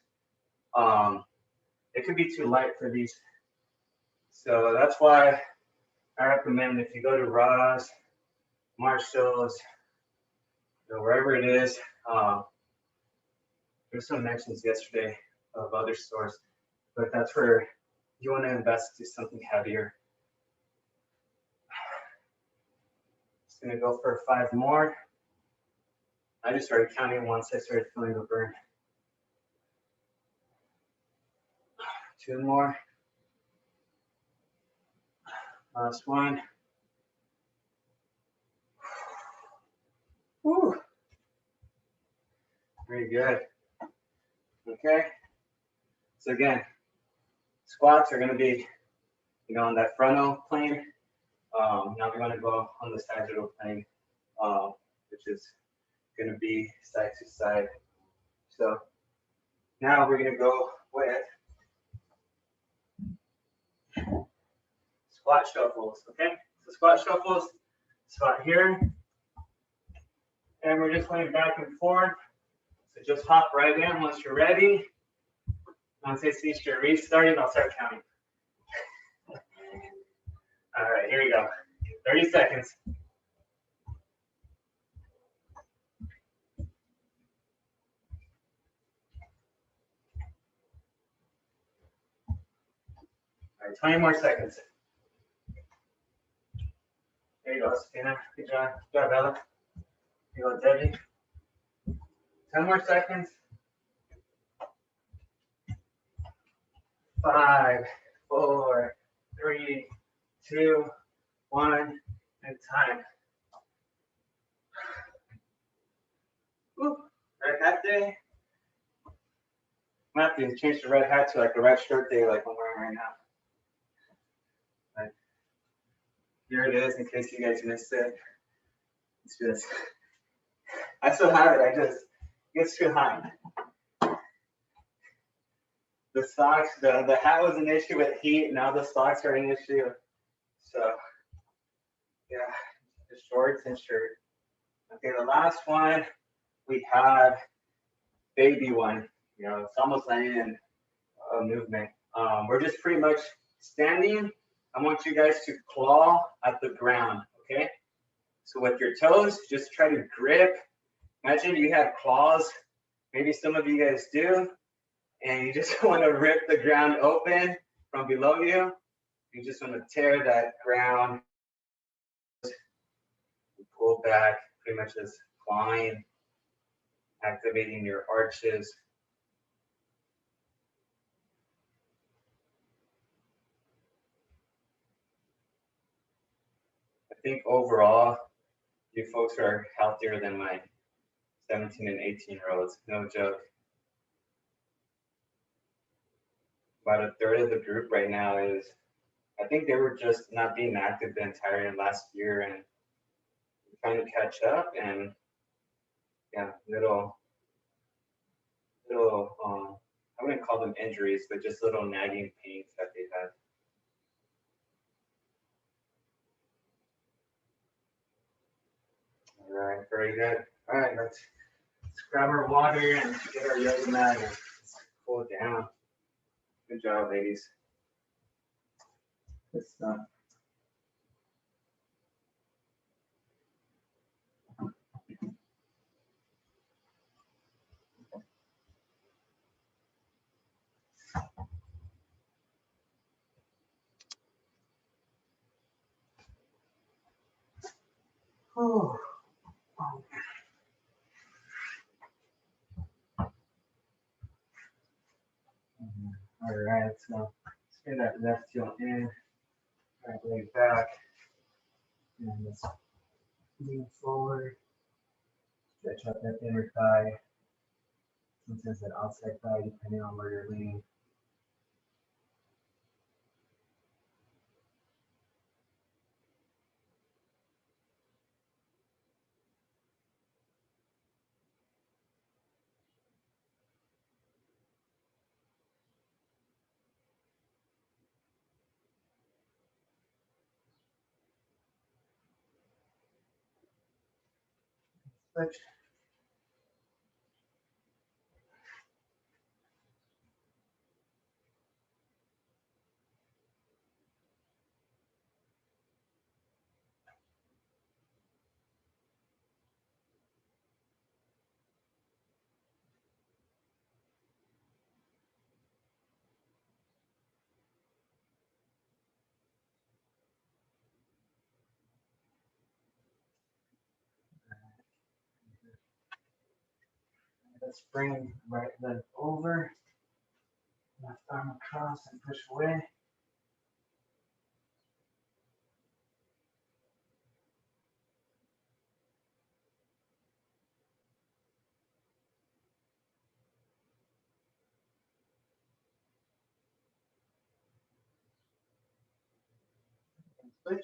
[SPEAKER 1] it could be too light for these. So that's why I recommend if you go to Ross, Marshall's, or wherever it is, there's some mentions yesterday of other stores, but that's where you want to invest to something heavier. Just gonna go for 5 more. I just started counting once I started feeling the burn. 2 more. Last one. Woo. Very good. Okay. So again, squats are going to be, on that frontal plane. Now we want to go on the sagittal plane, which is going to be side to side. So now we're going to go with squat shuffles. Okay. So squat shuffles, squat here, and we're just going back and forth. So just hop right in once you're ready. Once I see you're restarting, I'll start counting. All right, here we go. 30 seconds. All right, 20 more seconds. There you go, Stina. Good job. Good job, Ella. Here you go, Debbie. 10 more seconds. 5, 4, 3, 2, 1, and time. Woo. Red hat day. Matthew changed the red hat to like a red shirt day, like I'm wearing right now. Right. Here it is, in case you guys missed it. It's just, I still have it. It gets too hot. The socks, the hat was an issue with heat. Now the socks are an issue. So, yeah, the shorts and shirt. Okay, the last one we have baby one. It's almost like a movement. We're just pretty much standing. I want you guys to claw at the ground. Okay. So with your toes, just try to grip. Imagine you have claws. Maybe some of you guys do. And you just want to rip the ground open from below you. You just want to tear that ground. Pull back, pretty much just clawing, activating your arches. I think overall, you folks are healthier than my 17 and 18-year-olds, no joke. About a third of the group right now I think they were just not being active the entire last year and trying to catch up, and yeah, little, I wouldn't call them injuries, but just little nagging pains that they had. All right, very good. All right, let's grab our water and get our yoga mat and cool down. Good job, ladies. Good stuff. All right, so spin that left heel in, right leg back, and let's lean forward, stretch out that inner thigh, sometimes that outside thigh, depending on where you're leaning. Switch. Let's bring right leg over, left arm across and push away. And switch.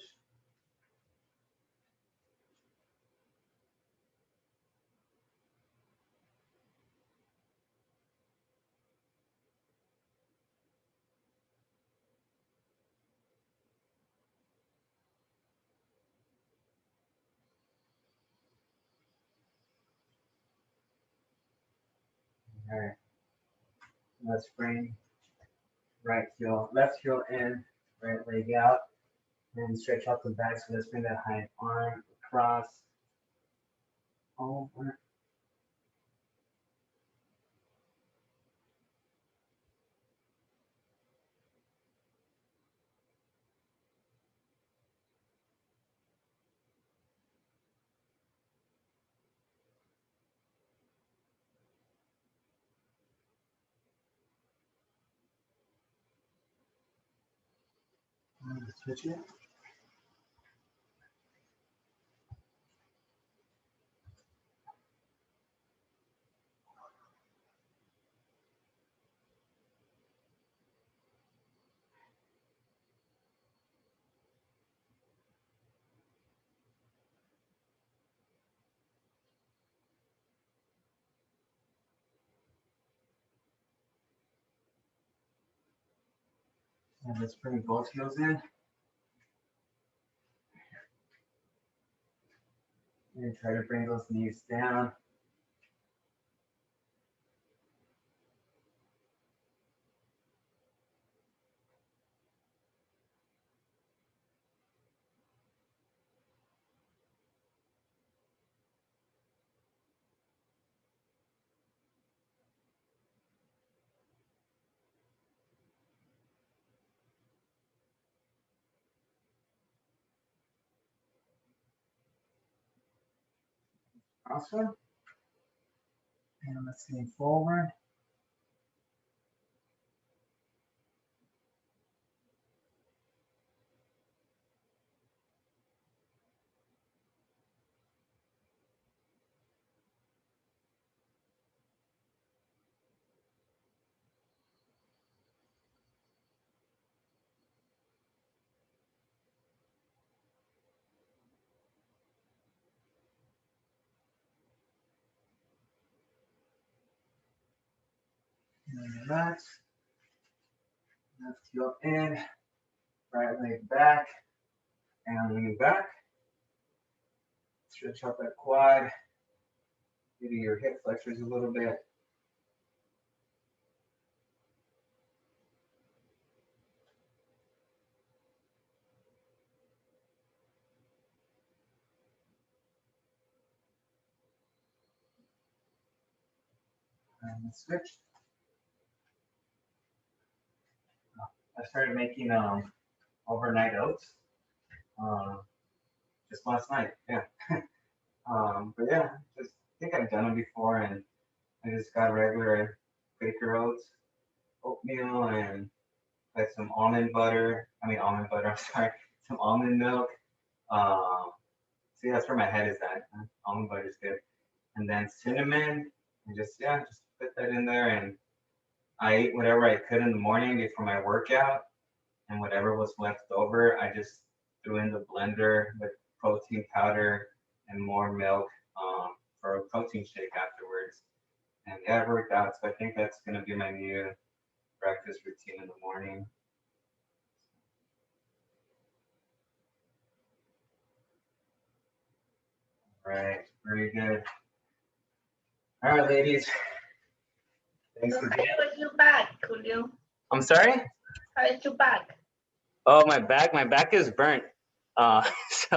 [SPEAKER 1] All right. Let's bring right heel, left heel in, right leg out, and stretch out the back. So let's bring that high arm across, over. Switch it. And let's bring both heels in. And try to bring those knees down. Awesome. And let's lean forward. And relax. Left heel in, right leg back, and lean back. Stretch out that quad. Maybe your hip flexors a little bit. And switch. I started making overnight oats just last night. Yeah. But yeah, just I think I've done them before, and I just got regular Quaker oats. oatmeal and like some almond butter. Almond butter. I'm sorry, some almond milk. See, that's where my head is at. Almond butter is good. And then cinnamon, and just put that in there. And I ate whatever I could in the morning before my workout, and whatever was left over, I just threw in the blender with protein powder and more milk for a protein shake afterwards. And yeah, it worked out. So I think that's gonna be my new breakfast routine in the morning. Right, very good. All right, ladies. Thanks
[SPEAKER 2] So
[SPEAKER 1] again.
[SPEAKER 2] how is your back, Julio?
[SPEAKER 1] I'm sorry?
[SPEAKER 2] How is your back?
[SPEAKER 1] Oh, my back is burnt. So